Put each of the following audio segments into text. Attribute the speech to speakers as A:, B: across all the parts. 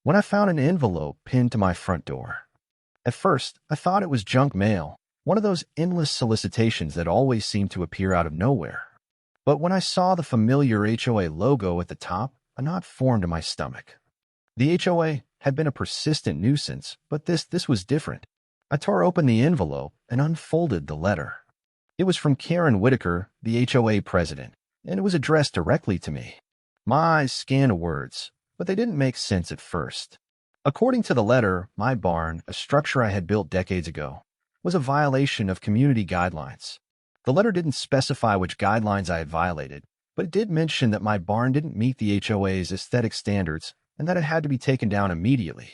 A: when I found an envelope pinned to my front door. At first, I thought it was junk mail, one of those endless solicitations that always seem to appear out of nowhere. But when I saw the familiar HOA logo at the top, a knot formed in my stomach. The HOA had been a persistent nuisance, but this was different. I tore open the envelope and unfolded the letter. It was from Karen Whitaker, the HOA president, and it was addressed directly to me. My eyes scanned the words, but they didn't make sense at first. According to the letter, my barn, a structure I had built decades ago, was a violation of community guidelines. The letter didn't specify which guidelines I had violated, but it did mention that my barn didn't meet the HOA's aesthetic standards and that it had to be taken down immediately.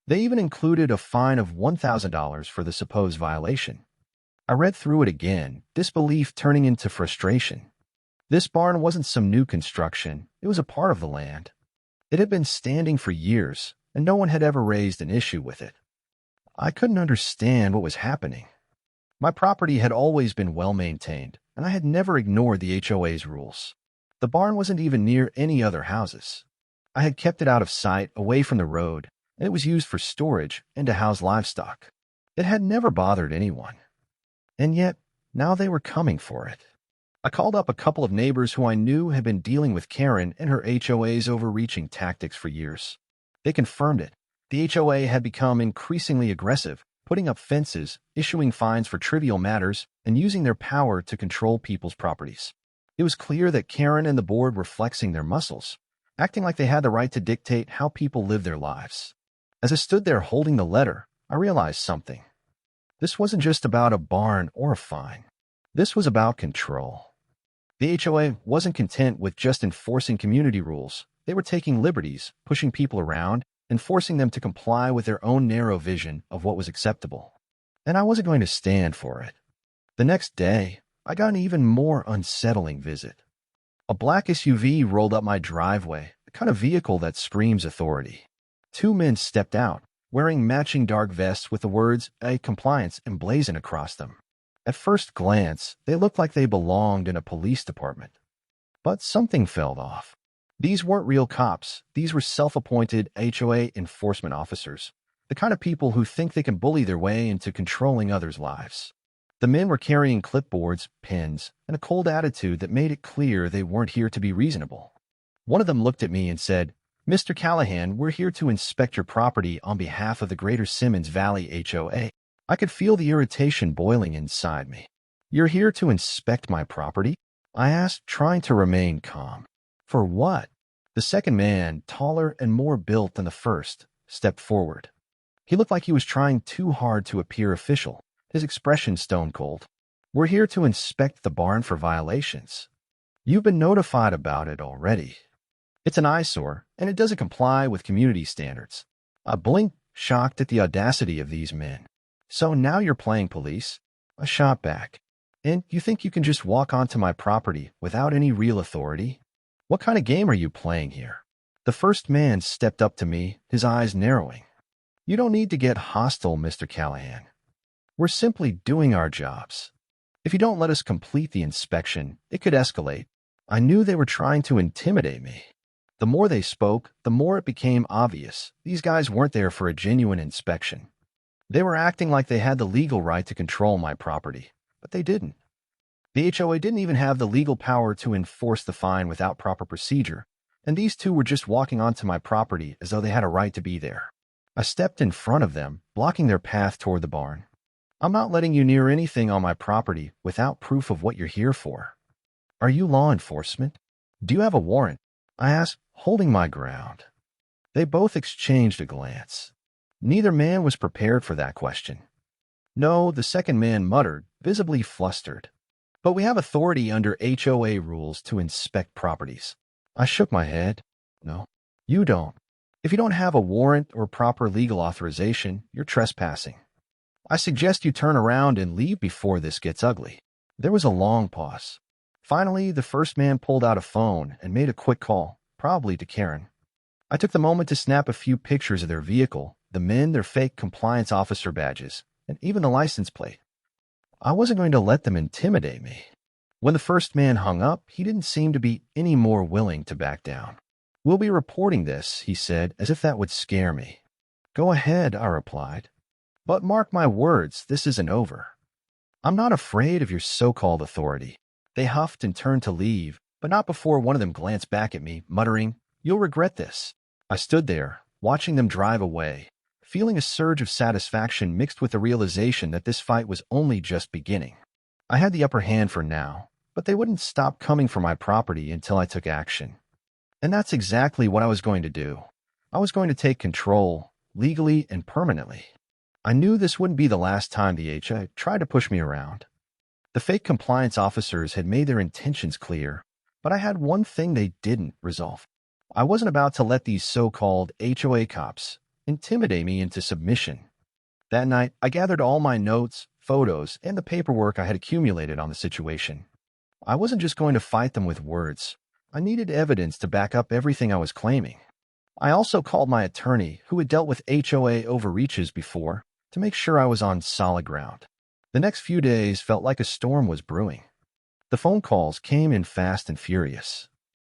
A: They even included a fine of $1,000 for the supposed violation. I read through it again, disbelief turning into frustration. This barn wasn't some new construction, it was a part of the land. It had been standing for years, and no one had ever raised an issue with it. I couldn't understand what was happening. My property had always been well maintained, and I had never ignored the HOA's rules. The barn wasn't even near any other houses. I had kept it out of sight, away from the road, and it was used for storage and to house livestock. It had never bothered anyone. And yet, now they were coming for it. I called up a couple of neighbors who I knew had been dealing with Karen and her HOA's overreaching tactics for years. They confirmed it. The HOA had become increasingly aggressive, putting up fences, issuing fines for trivial matters, and using their power to control people's properties. It was clear that Karen and the board were flexing their muscles, acting like they had the right to dictate how people live their lives. As I stood there holding the letter, I realized something. This wasn't just about a barn or a fine. This was about control. The HOA wasn't content with just enforcing community rules. They were taking liberties, pushing people around, and forcing them to comply with their own narrow vision of what was acceptable. And I wasn't going to stand for it. The next day, I got an even more unsettling visit. A black SUV rolled up my driveway, the kind of vehicle that screams authority. Two men stepped out, wearing matching dark vests with the words "A Compliance" emblazoned across them. At first glance, they looked like they belonged in a police department. But something felt off. These weren't real cops. These were self-appointed HOA enforcement officers, the kind of people who think they can bully their way into controlling others' lives. The men were carrying clipboards, pens, and a cold attitude that made it clear they weren't here to be reasonable. One of them looked at me and said, "Mr. Callahan, we're here to inspect your property on behalf of the Greater Simmons Valley HOA." I could feel the irritation boiling inside me. "You're here to inspect my property?" I asked, trying to remain calm. "For what?" The second man, taller and more built than the first, stepped forward. He looked like he was trying too hard to appear official, his expression stone cold. "We're here to inspect the barn for violations. You've been notified about it already. It's an eyesore, and it doesn't comply with community standards." I blinked, shocked at the audacity of these men. "So now you're playing police?" I shot back. "And you think you can just walk onto my property without any real authority? What kind of game are you playing here?" The first man stepped up to me, his eyes narrowing. "You don't need to get hostile, Mr. Callahan. We're simply doing our jobs. If you don't let us complete the inspection, it could escalate." I knew they were trying to intimidate me. The more they spoke, the more it became obvious these guys weren't there for a genuine inspection. They were acting like they had the legal right to control my property, but they didn't. The HOA didn't even have the legal power to enforce the fine without proper procedure, and these two were just walking onto my property as though they had a right to be there. I stepped in front of them, blocking their path toward the barn. "I'm not letting you near anything on my property without proof of what you're here for. Are you law enforcement? Do you have a warrant?" I asked, holding my ground. They both exchanged a glance. Neither man was prepared for that question. "No," the second man muttered, visibly flustered. "But we have authority under HOA rules to inspect properties." I shook my head. "No, you don't. If you don't have a warrant or proper legal authorization, you're trespassing. I suggest you turn around and leave before this gets ugly." There was a long pause. Finally, the first man pulled out a phone and made a quick call, probably to Karen. I took the moment to snap a few pictures of their vehicle, the men, their fake compliance officer badges, and even the license plate. I wasn't going to let them intimidate me. When the first man hung up, he didn't seem to be any more willing to back down. "We'll be reporting this," he said, as if that would scare me. "Go ahead," I replied. "But mark my words, this isn't over. I'm not afraid of your so-called authority." They huffed and turned to leave, but not before one of them glanced back at me, muttering, "You'll regret this." I stood there, watching them drive away, feeling a surge of satisfaction mixed with the realization that this fight was only just beginning. I had the upper hand for now, but they wouldn't stop coming for my property until I took action. And that's exactly what I was going to do. I was going to take control, legally and permanently. I knew this wouldn't be the last time the HOA tried to push me around. The fake compliance officers had made their intentions clear, but I had one thing they didn't resolve. I wasn't about to let these so-called HOA cops intimidate me into submission. That night, I gathered all my notes, photos, and the paperwork I had accumulated on the situation. I wasn't just going to fight them with words. I needed evidence to back up everything I was claiming. I also called my attorney, who had dealt with HOA overreaches before, to make sure I was on solid ground. The next few days felt like a storm was brewing. The phone calls came in fast and furious.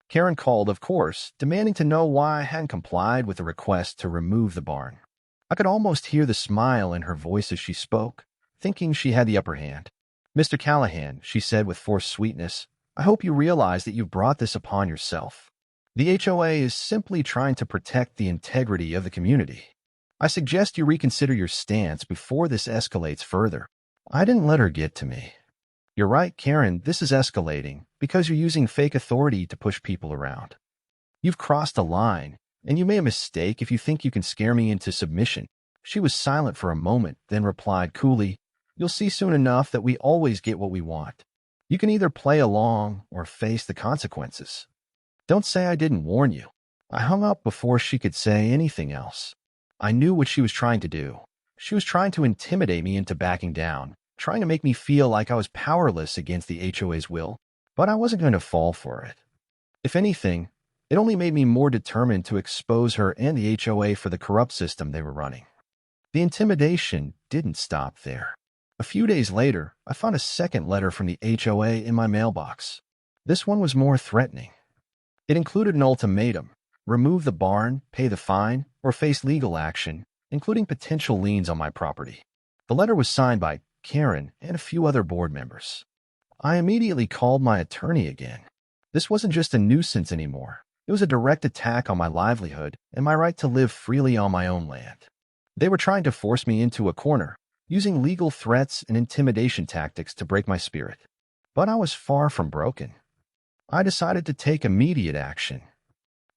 A: Karen called, of course, demanding to know why I hadn't complied with the request to remove the barn. I could almost hear the smile in her voice as she spoke, thinking she had the upper hand. "Mr. Callahan," she said with forced sweetness, "I hope you realize that you've brought this upon yourself. The HOA is simply trying to protect the integrity of the community. I suggest you reconsider your stance before this escalates further." I didn't let her get to me. "You're right, Karen, this is escalating because you're using fake authority to push people around. You've crossed a line, and you made a mistake if you think you can scare me into submission." She was silent for a moment, then replied coolly, "You'll see soon enough that we always get what we want. You can either play along or face the consequences. Don't say I didn't warn you." I hung up before she could say anything else. I knew what she was trying to do. She was trying to intimidate me into backing down, trying to make me feel like I was powerless against the HOA's will, but I wasn't going to fall for it. If anything, it only made me more determined to expose her and the HOA for the corrupt system they were running. The intimidation didn't stop there. A few days later, I found a second letter from the HOA in my mailbox. This one was more threatening. It included an ultimatum: remove the barn, pay the fine, or face legal action, including potential liens on my property. The letter was signed by Karen and a few other board members. I immediately called my attorney again. This wasn't just a nuisance anymore. It was a direct attack on my livelihood and my right to live freely on my own land. They were trying to force me into a corner, using legal threats and intimidation tactics to break my spirit. But I was far from broken. I decided to take immediate action.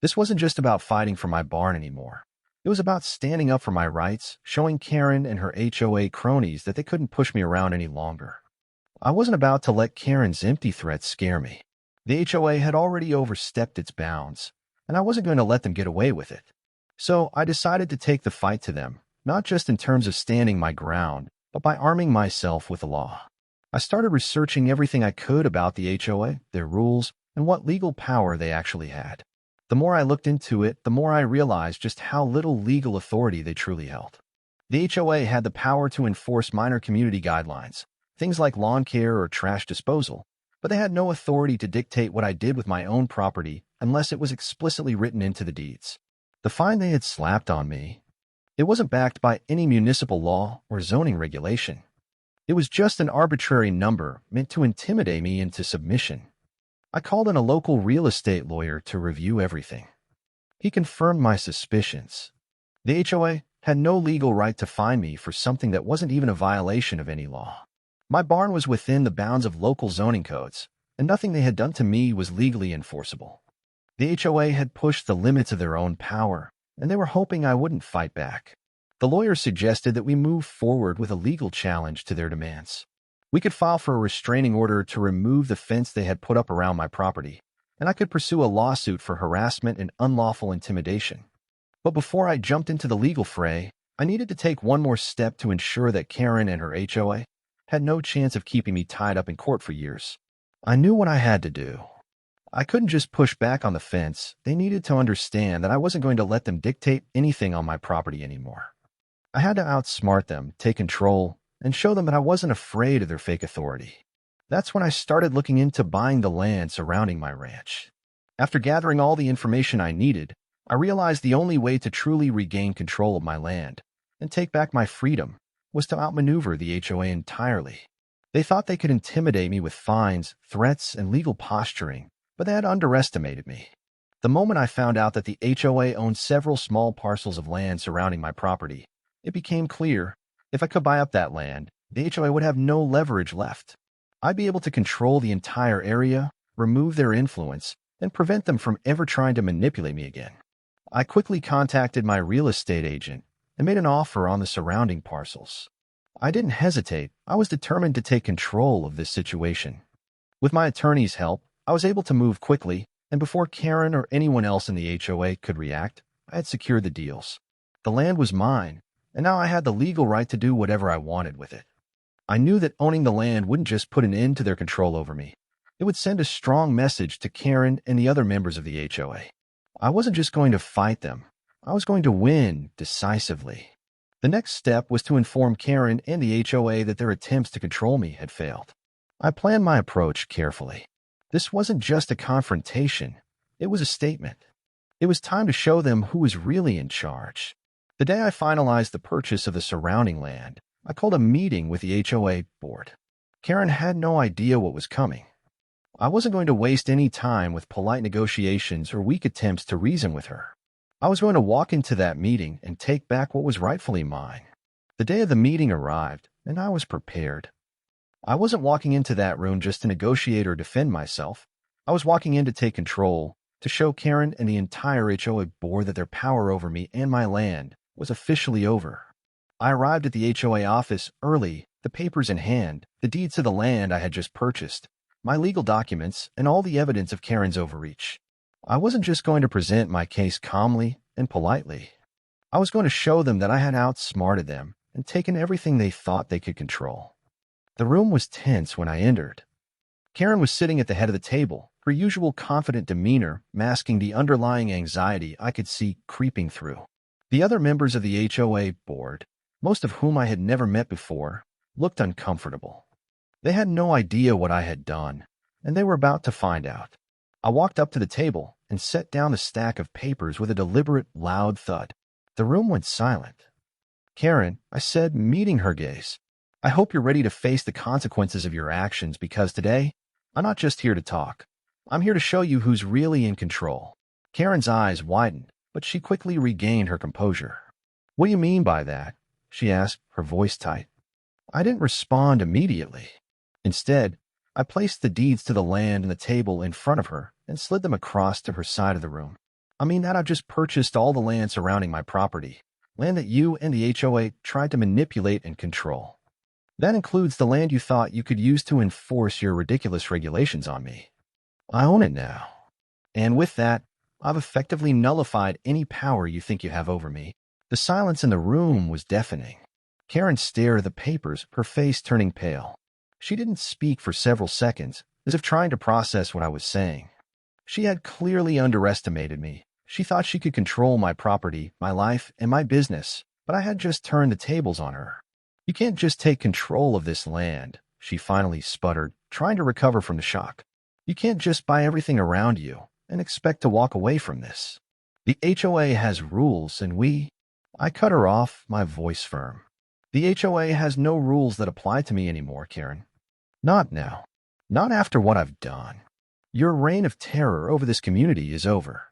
A: This wasn't just about fighting for my barn anymore. It was about standing up for my rights, showing Karen and her HOA cronies that they couldn't push me around any longer. I wasn't about to let Karen's empty threats scare me. The HOA had already overstepped its bounds, and I wasn't going to let them get away with it. So I decided to take the fight to them, not just in terms of standing my ground, but by arming myself with the law. I started researching everything I could about the HOA, their rules, and what legal power they actually had. The more I looked into it, the more I realized just how little legal authority they truly held. The HOA had the power to enforce minor community guidelines, things like lawn care or trash disposal, but they had no authority to dictate what I did with my own property unless it was explicitly written into the deeds. The fine they had slapped on me, it wasn't backed by any municipal law or zoning regulation. It was just an arbitrary number meant to intimidate me into submission. I called in a local real estate lawyer to review everything. He confirmed my suspicions. The HOA had no legal right to fine me for something that wasn't even a violation of any law. My barn was within the bounds of local zoning codes, and nothing they had done to me was legally enforceable. The HOA had pushed the limits of their own power, and they were hoping I wouldn't fight back. The lawyer suggested that we move forward with a legal challenge to their demands. We could file for a restraining order to remove the fence they had put up around my property, and I could pursue a lawsuit for harassment and unlawful intimidation. But before I jumped into the legal fray, I needed to take one more step to ensure that Karen and her HOA had no chance of keeping me tied up in court for years. I knew what I had to do. I couldn't just push back on the fence. They needed to understand that I wasn't going to let them dictate anything on my property anymore. I had to outsmart them, take control, and show them that I wasn't afraid of their fake authority. That's when I started looking into buying the land surrounding my ranch. After gathering all the information I needed, I realized the only way to truly regain control of my land and take back my freedom was to outmaneuver the HOA entirely. They thought they could intimidate me with fines, threats, and legal posturing, but they had underestimated me. The moment I found out that the HOA owned several small parcels of land surrounding my property, it became clear if I could buy up that land, the HOA would have no leverage left. I'd be able to control the entire area, remove their influence, and prevent them from ever trying to manipulate me again. I quickly contacted my real estate agent and made an offer on the surrounding parcels. I didn't hesitate. I was determined to take control of this situation. With my attorney's help, I was able to move quickly, and before Karen or anyone else in the HOA could react, I had secured the deals. The land was mine, and now I had the legal right to do whatever I wanted with it. I knew that owning the land wouldn't just put an end to their control over me. It would send a strong message to Karen and the other members of the HOA. I wasn't just going to fight them. I was going to win decisively. The next step was to inform Karen and the HOA that their attempts to control me had failed. I planned my approach carefully. This wasn't just a confrontation. It was a statement. It was time to show them who was really in charge. The day I finalized the purchase of the surrounding land, I called a meeting with the HOA board. Karen had no idea what was coming. I wasn't going to waste any time with polite negotiations or weak attempts to reason with her. I was going to walk into that meeting and take back what was rightfully mine. The day of the meeting arrived, and I was prepared. I wasn't walking into that room just to negotiate or defend myself. I was walking in to take control, to show Karen and the entire HOA board that their power over me and my land was officially over. I arrived at the HOA office early, the papers in hand, the deeds to the land I had just purchased, my legal documents, and all the evidence of Karen's overreach. I wasn't just going to present my case calmly and politely. I was going to show them that I had outsmarted them and taken everything they thought they could control. The room was tense when I entered. Karen was sitting at the head of the table, her usual confident demeanor masking the underlying anxiety I could see creeping through. The other members of the HOA board, most of whom I had never met before, looked uncomfortable. They had no idea what I had done, and they were about to find out. I walked up to the table and set down the stack of papers with a deliberate, loud thud. The room went silent. "Karen," I said, meeting her gaze, "I hope you're ready to face the consequences of your actions because today, I'm not just here to talk. I'm here to show you who's really in control." Karen's eyes widened, but she quickly regained her composure. "What do you mean by that?" she asked, her voice tight. I didn't respond immediately. Instead, I placed the deeds to the land and the table in front of her and slid them across to her side of the room. "I mean that I've just purchased all the land surrounding my property, land that you and the HOA tried to manipulate and control. That includes the land you thought you could use to enforce your ridiculous regulations on me. I own it now. And with that, I've effectively nullified any power you think you have over me." The silence in the room was deafening. Karen stared at the papers, her face turning pale. She didn't speak for several seconds, as if trying to process what I was saying. She had clearly underestimated me. She thought she could control my property, my life, and my business, but I had just turned the tables on her. "You can't just take control of this land," she finally sputtered, trying to recover from the shock. "You can't just buy everything around you and expect to walk away from this. The HOA has rules, and I cut her off, my voice firm. "The HOA has no rules that apply to me anymore, Karen. Not now. Not after what I've done. Your reign of terror over this community is over.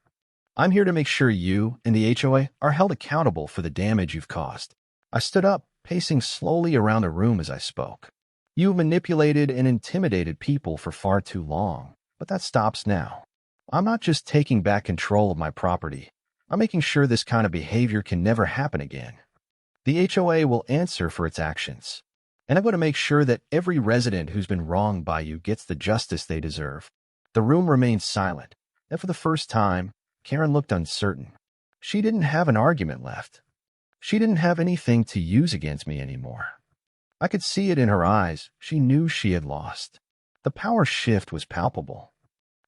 A: I'm here to make sure you and the HOA are held accountable for the damage you've caused." I stood up, pacing slowly around the room as I spoke. "You've manipulated and intimidated people for far too long, but that stops now. I'm not just taking back control of my property. I'm making sure this kind of behavior can never happen again. The HOA will answer for its actions, and I'm going to make sure that every resident who's been wronged by you gets the justice they deserve." The room remained silent, and for the first time, Karen looked uncertain. She didn't have an argument left. She didn't have anything to use against me anymore. I could see it in her eyes. She knew she had lost. The power shift was palpable.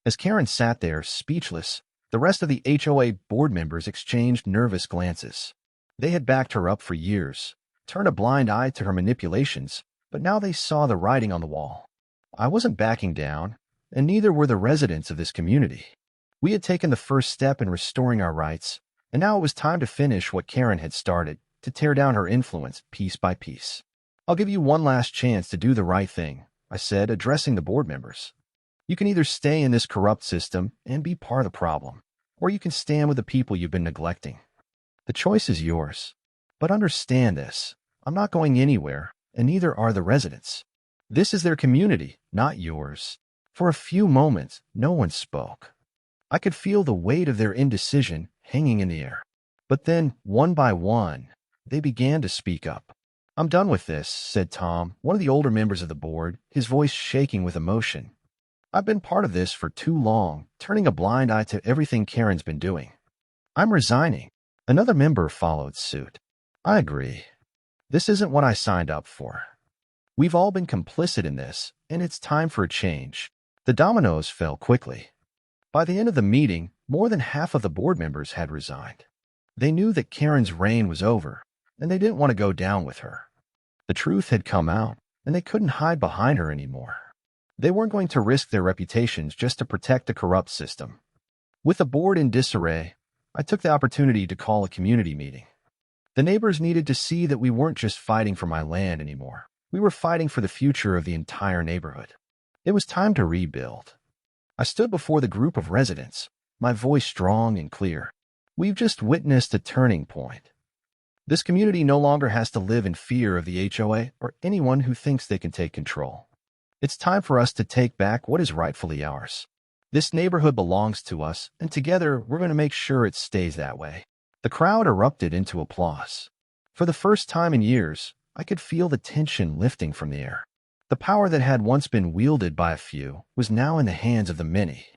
A: As Karen sat there, speechless, the rest of the HOA board members exchanged nervous glances. They had backed her up for years, turned a blind eye to her manipulations, but now they saw the writing on the wall. I wasn't backing down, and neither were the residents of this community. We had taken the first step in restoring our rights, and now it was time to finish what Karen had started, to tear down her influence piece by piece. I'll give you one last chance to do the right thing, I said, addressing the board members. You can either stay in this corrupt system and be part of the problem, or you can stand with the people you've been neglecting. The choice is yours. But understand this, I'm not going anywhere, and neither are the residents. This is their community, not yours. For a few moments, no one spoke. I could feel the weight of their indecision hanging in the air. But then, one by one, they began to speak up. I'm done with this, said Tom, one of the older members of the board, his voice shaking with emotion. I've been part of this for too long, turning a blind eye to everything Karen's been doing. I'm resigning. Another member followed suit. I agree. This isn't what I signed up for. We've all been complicit in this, and it's time for a change. The dominoes fell quickly. By the end of the meeting, more than half of the board members had resigned. They knew that Karen's reign was over, and they didn't want to go down with her. The truth had come out, and they couldn't hide behind her anymore. They weren't going to risk their reputations just to protect a corrupt system. With the board in disarray, I took the opportunity to call a community meeting. The neighbors needed to see that we weren't just fighting for my land anymore. We were fighting for the future of the entire neighborhood. It was time to rebuild. I stood before the group of residents, my voice strong and clear. We've just witnessed a turning point. This community no longer has to live in fear of the HOA or anyone who thinks they can take control. It's time for us to take back what is rightfully ours. This neighborhood belongs to us, and together we're going to make sure it stays that way. The crowd erupted into applause. For the first time in years, I could feel the tension lifting from the air. The power that had once been wielded by a few was now in the hands of the many.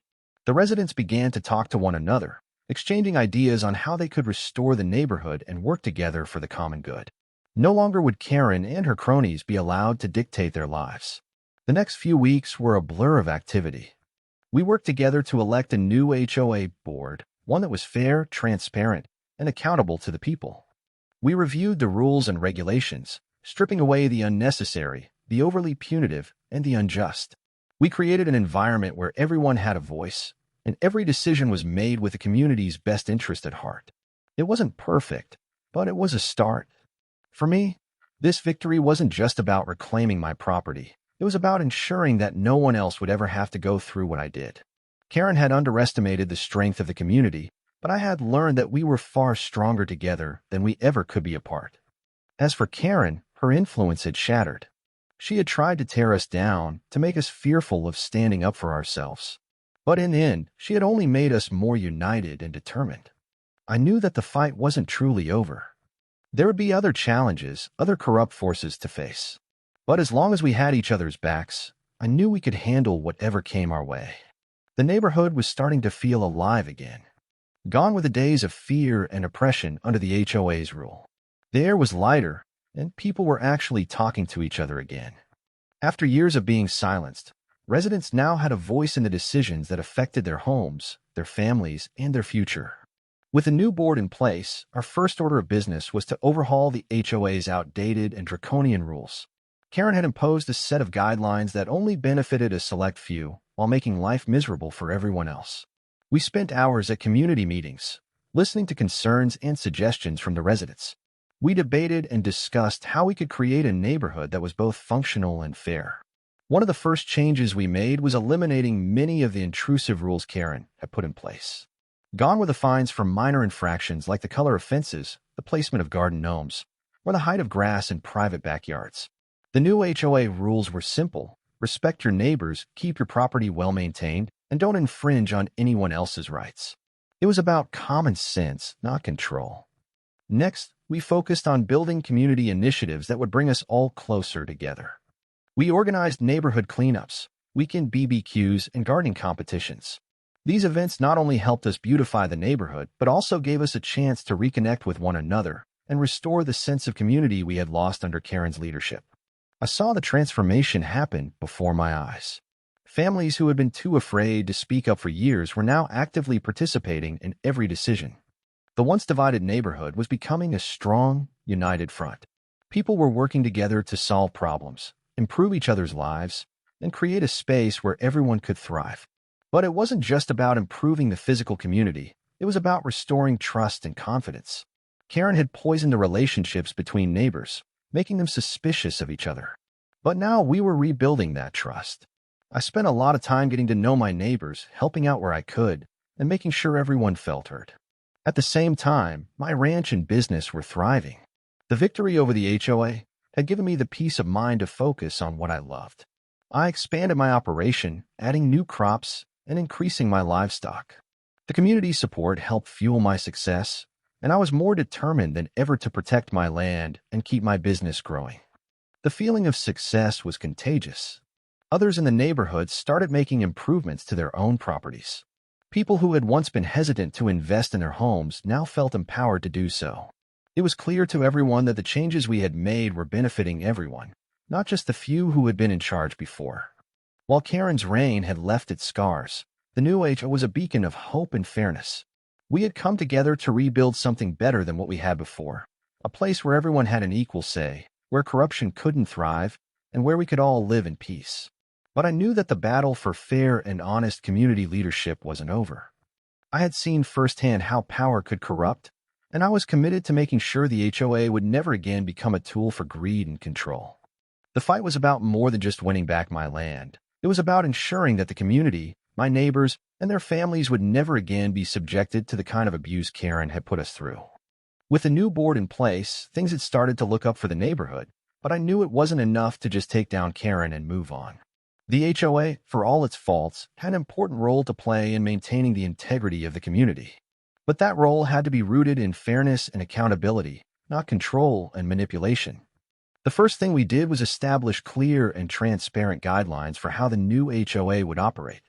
A: The residents began to talk to one another, exchanging ideas on how they could restore the neighborhood and work together for the common good. No longer would Karen and her cronies be allowed to dictate their lives. The next few weeks were a blur of activity. We worked together to elect a new HOA board, one that was fair, transparent, and accountable to the people. We reviewed the rules and regulations, stripping away the unnecessary, the overly punitive, and the unjust. We created an environment where everyone had a voice, and every decision was made with the community's best interest at heart. It wasn't perfect, but it was a start. For me, this victory wasn't just about reclaiming my property. It was about ensuring that no one else would ever have to go through what I did. Karen had underestimated the strength of the community, but I had learned that we were far stronger together than we ever could be apart. As for Karen, her influence had shattered. She had tried to tear us down, to make us fearful of standing up for ourselves. But in the end, she had only made us more united and determined. I knew that the fight wasn't truly over. There would be other challenges, other corrupt forces to face. But as long as we had each other's backs, I knew we could handle whatever came our way. The neighborhood was starting to feel alive again. Gone were the days of fear and oppression under the HOA's rule. The air was lighter, and people were actually talking to each other again. After years of being silenced, residents now had a voice in the decisions that affected their homes, their families, and their future. With a new board in place, our first order of business was to overhaul the HOA's outdated and draconian rules. Karen had imposed a set of guidelines that only benefited a select few, while making life miserable for everyone else. We spent hours at community meetings, listening to concerns and suggestions from the residents. We debated and discussed how we could create a neighborhood that was both functional and fair. One of the first changes we made was eliminating many of the intrusive rules Karen had put in place. Gone were the fines for minor infractions like the color of fences, the placement of garden gnomes, or the height of grass in private backyards. The new HOA rules were simple: respect your neighbors, keep your property well maintained, and don't infringe on anyone else's rights. It was about common sense, not control. Next, we focused on building community initiatives that would bring us all closer together. We organized neighborhood cleanups, weekend BBQs, and gardening competitions. These events not only helped us beautify the neighborhood, but also gave us a chance to reconnect with one another and restore the sense of community we had lost under Karen's leadership. I saw the transformation happen before my eyes. Families who had been too afraid to speak up for years were now actively participating in every decision. The once divided neighborhood was becoming a strong, united front. People were working together to solve problems, improve each other's lives, and create a space where everyone could thrive. But it wasn't just about improving the physical community. It was about restoring trust and confidence. Karen had poisoned the relationships between neighbors, making them suspicious of each other. But now we were rebuilding that trust. I spent a lot of time getting to know my neighbors, helping out where I could, and making sure everyone felt heard. At the same time, my ranch and business were thriving. The victory over the HOA had given me the peace of mind to focus on what I loved. I expanded my operation, adding new crops and increasing my livestock. The community support helped fuel my success, and I was more determined than ever to protect my land and keep my business growing. The feeling of success was contagious. Others in the neighborhood started making improvements to their own properties. People who had once been hesitant to invest in their homes now felt empowered to do so. It was clear to everyone that the changes we had made were benefiting everyone, not just the few who had been in charge before. While Karen's reign had left its scars, the new HOA was a beacon of hope and fairness. We had come together to rebuild something better than what we had before, a place where everyone had an equal say, where corruption couldn't thrive, and where we could all live in peace. But I knew that the battle for fair and honest community leadership wasn't over. I had seen firsthand how power could corrupt, and I was committed to making sure the HOA would never again become a tool for greed and control. The fight was about more than just winning back my land. It was about ensuring that the community, my neighbors, and their families would never again be subjected to the kind of abuse Karen had put us through. With the new board in place, things had started to look up for the neighborhood, but I knew it wasn't enough to just take down Karen and move on. The HOA, for all its faults, had an important role to play in maintaining the integrity of the community. But that role had to be rooted in fairness and accountability, not control and manipulation. The first thing we did was establish clear and transparent guidelines for how the new HOA would operate.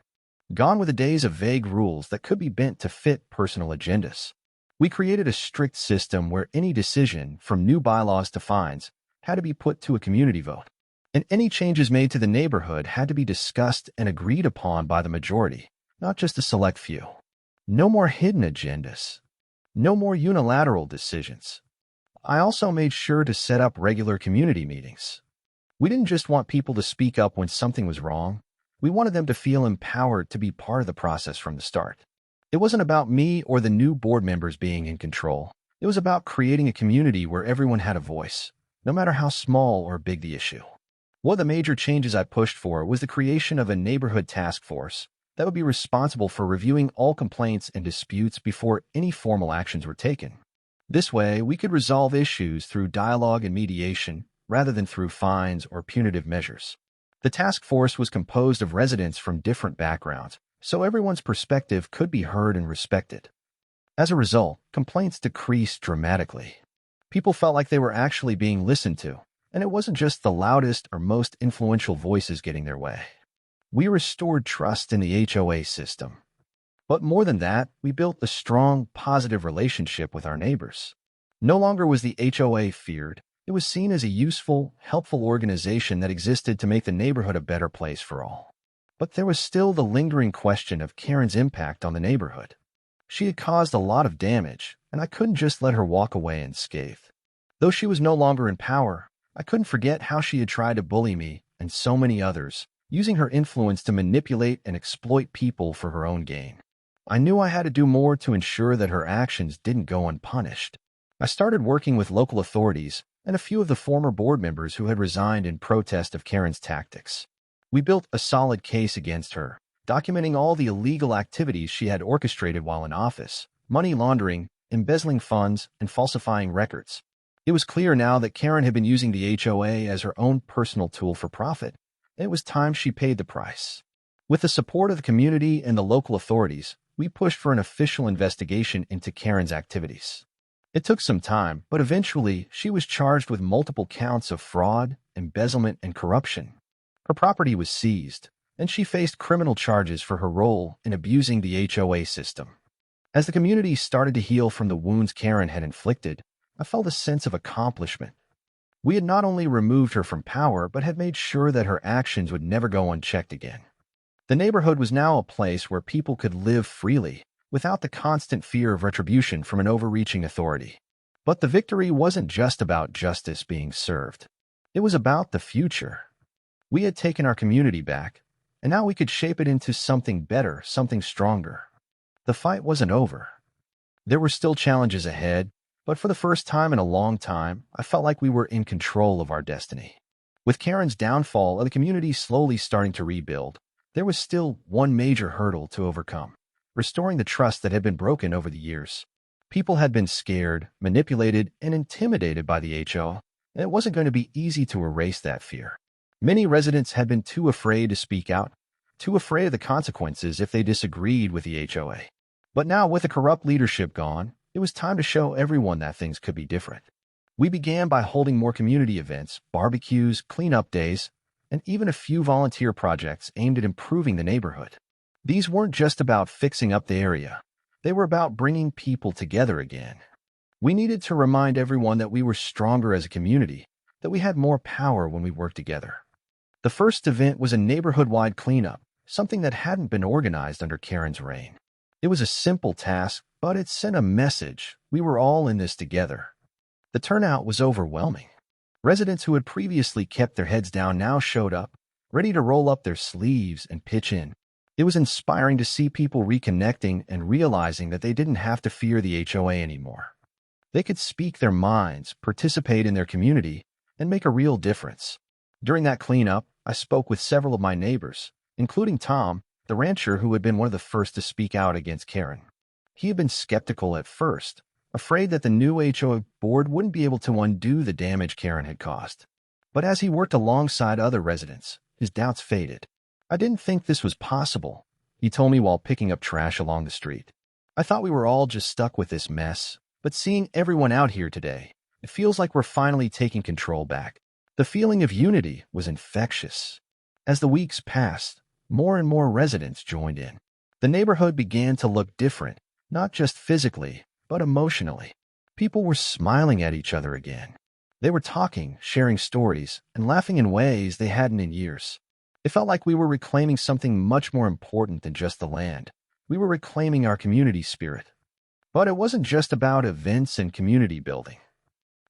A: Gone were the days of vague rules that could be bent to fit personal agendas. We created a strict system where any decision, from new bylaws to fines, had to be put to a community vote. And any changes made to the neighborhood had to be discussed and agreed upon by the majority, not just a select few. No more hidden agendas. No more unilateral decisions. I also made sure to set up regular community meetings. We didn't just want people to speak up when something was wrong. We wanted them to feel empowered to be part of the process from the start. It wasn't about me or the new board members being in control. It was about creating a community where everyone had a voice, no matter how small or big the issue. One of the major changes I pushed for was the creation of a neighborhood task force that would be responsible for reviewing all complaints and disputes before any formal actions were taken. This way, we could resolve issues through dialogue and mediation rather than through fines or punitive measures. The task force was composed of residents from different backgrounds, so everyone's perspective could be heard and respected. As a result, complaints decreased dramatically. People felt like they were actually being listened to, and it wasn't just the loudest or most influential voices getting their way. We restored trust in the HOA system. But more than that, we built a strong, positive relationship with our neighbors. No longer was the HOA feared. It was seen as a useful, helpful organization that existed to make the neighborhood a better place for all. But there was still the lingering question of Karen's impact on the neighborhood. She had caused a lot of damage, and I couldn't just let her walk away unscathed. Though she was no longer in power, I couldn't forget how she had tried to bully me and so many others, using her influence to manipulate and exploit people for her own gain. I knew I had to do more to ensure that her actions didn't go unpunished. I started working with local authorities and a few of the former board members who had resigned in protest of Karen's tactics. We built a solid case against her, documenting all the illegal activities she had orchestrated while in office: money laundering, embezzling funds, and falsifying records. It was clear now that Karen had been using the HOA as her own personal tool for profit, and it was time she paid the price. With the support of the community and the local authorities, we pushed for an official investigation into Karen's activities. It took some time, but eventually she was charged with multiple counts of fraud, embezzlement, and corruption. Her property was seized, and she faced criminal charges for her role in abusing the HOA system. As the community started to heal from the wounds Karen had inflicted, I felt a sense of accomplishment. We had not only removed her from power, but had made sure that her actions would never go unchecked again. The neighborhood was now a place where people could live freely, without the constant fear of retribution from an overreaching authority. But the victory wasn't just about justice being served. It was about the future. We had taken our community back, and now we could shape it into something better, something stronger. The fight wasn't over. There were still challenges ahead, but for the first time in a long time, I felt like we were in control of our destiny. With Karen's downfall and the community slowly starting to rebuild, there was still one major hurdle to overcome: restoring the trust that had been broken over the years. People had been scared, manipulated, and intimidated by the HOA, and it wasn't going to be easy to erase that fear. Many residents had been too afraid to speak out, too afraid of the consequences if they disagreed with the HOA. But now, with the corrupt leadership gone, it was time to show everyone that things could be different. We began by holding more community events, barbecues, cleanup days, and even a few volunteer projects aimed at improving the neighborhood. These weren't just about fixing up the area. They were about bringing people together again. We needed to remind everyone that we were stronger as a community, that we had more power when we worked together. The first event was a neighborhood-wide cleanup, something that hadn't been organized under Karen's reign. It was a simple task, but it sent a message: we were all in this together. The turnout was overwhelming. Residents who had previously kept their heads down now showed up, ready to roll up their sleeves and pitch in. It was inspiring to see people reconnecting and realizing that they didn't have to fear the HOA anymore. They could speak their minds, participate in their community, and make a real difference. During that cleanup, I spoke with several of my neighbors, including Tom, the rancher who had been one of the first to speak out against Karen. He had been skeptical at first, afraid that the new HOA board wouldn't be able to undo the damage Karen had caused. But as he worked alongside other residents, his doubts faded. "I didn't think this was possible," he told me while picking up trash along the street. "I thought we were all just stuck with this mess, but seeing everyone out here today, it feels like we're finally taking control back." The feeling of unity was infectious. As the weeks passed, more and more residents joined in. The neighborhood began to look different, not just physically, but emotionally. People were smiling at each other again. They were talking, sharing stories, and laughing in ways they hadn't in years. It felt like we were reclaiming something much more important than just the land. We were reclaiming our community spirit. But it wasn't just about events and community building.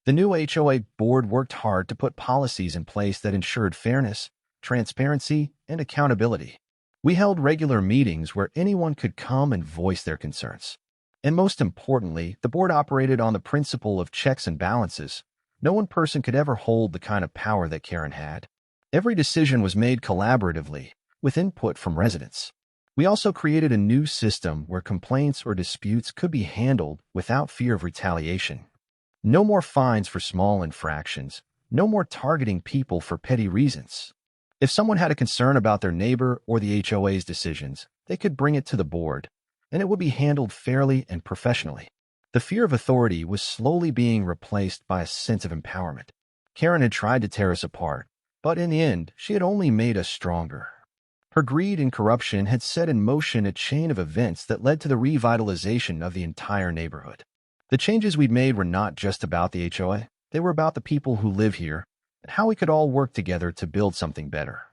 A: The new HOA board worked hard to put policies in place that ensured fairness, transparency, and accountability. We held regular meetings where anyone could come and voice their concerns. And most importantly, the board operated on the principle of checks and balances. No one person could ever hold the kind of power that Karen had. Every decision was made collaboratively, with input from residents. We also created a new system where complaints or disputes could be handled without fear of retaliation. No more fines for small infractions. No more targeting people for petty reasons. If someone had a concern about their neighbor or the HOA's decisions, they could bring it to the board, and it would be handled fairly and professionally. The fear of authority was slowly being replaced by a sense of empowerment. Karen had tried to tear us apart, but in the end, she had only made us stronger. Her greed and corruption had set in motion a chain of events that led to the revitalization of the entire neighborhood. The changes we'd made were not just about the HOA. They were about the people who live here and how we could all work together to build something better.